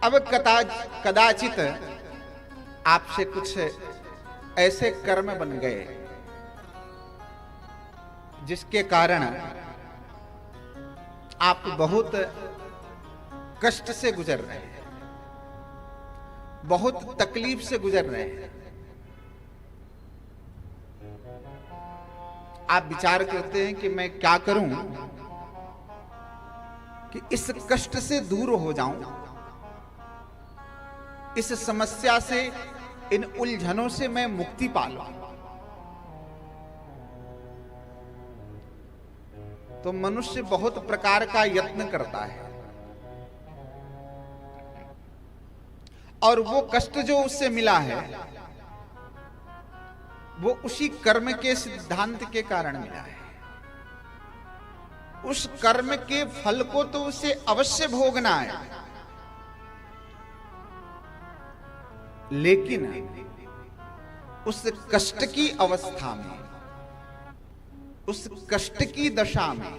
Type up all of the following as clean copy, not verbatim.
अब कदाचित आपसे कुछ ऐसे कर्म बन गए जिसके कारण आप बहुत कष्ट से गुजर रहे हैं, बहुत तकलीफ से गुजर रहे हैं। आप विचार करते हैं कि मैं क्या करूं कि इस कष्ट से दूर हो जाऊं, इस समस्या से, इन उलझनों से मैं मुक्ति पा लूं। तो मनुष्य बहुत प्रकार का यत्न करता है और वो कष्ट जो उससे मिला है वो उसी कर्म के सिद्धांत के कारण मिला है। उस कर्म के फल को तो उसे अवश्य भोगना है, लेकिन उस कष्ट की अवस्था में, उस कष्ट की दशा में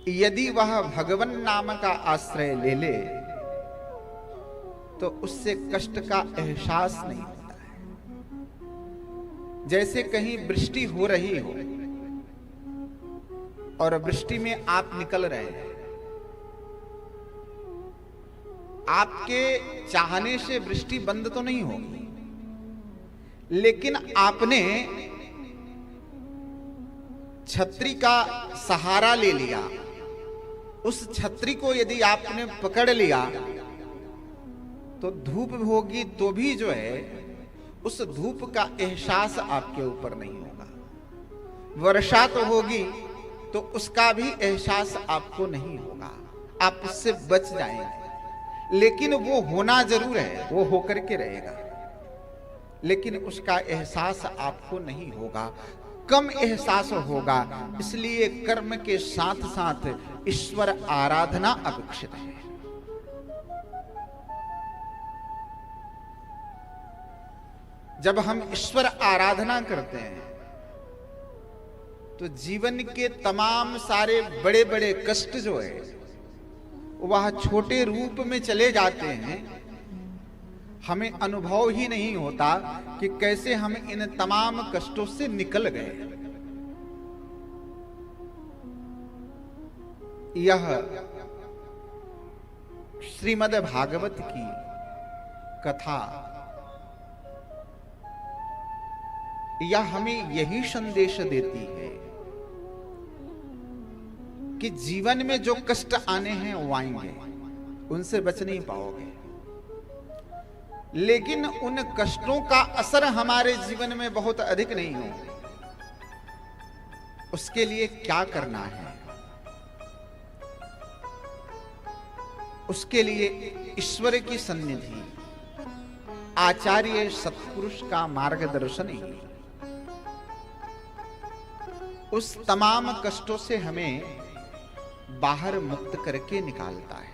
यदि वह भगवन नाम का आश्रय ले ले तो उससे कष्ट का एहसास नहीं होता है। जैसे कहीं वृष्टि हो रही हो और वृष्टि में आप निकल रहे हैं, आपके चाहने से वृष्टि बंद तो नहीं होगी, लेकिन आपने छतरी का सहारा ले लिया। उस छतरी को यदि आपने पकड़ लिया तो धूप होगी तो भी जो है उस धूप का एहसास आपके ऊपर नहीं होगा। वर्षा तो होगी तो उसका भी एहसास आपको नहीं होगा, आप उससे बच जाएंगे। लेकिन वो होना जरूर है, वो होकर के रहेगा, लेकिन उसका एहसास आपको नहीं होगा, कम एहसास होगा। इसलिए कर्म के साथ साथ ईश्वर आराधना अपेक्षित है। जब हम ईश्वर आराधना करते हैं तो जीवन के तमाम सारे बड़े बड़े कष्ट जो है वह छोटे रूप में चले जाते हैं। हमें अनुभव ही नहीं होता कि कैसे हम इन तमाम कष्टों से निकल गए। यह श्रीमद् भागवत की कथा यह हमें यही संदेश देती है कि जीवन में जो कष्ट आने हैं वो आएंगे, उनसे बच नहीं पाओगे, लेकिन उन कष्टों का असर हमारे जीवन में बहुत अधिक नहीं हो। उसके लिए क्या करना है? उसके लिए ईश्वर की सन्निधि, आचार्य सत्पुरुष का मार्गदर्शन ही उस तमाम कष्टों से हमें बाहर मुक्त करके निकालता है।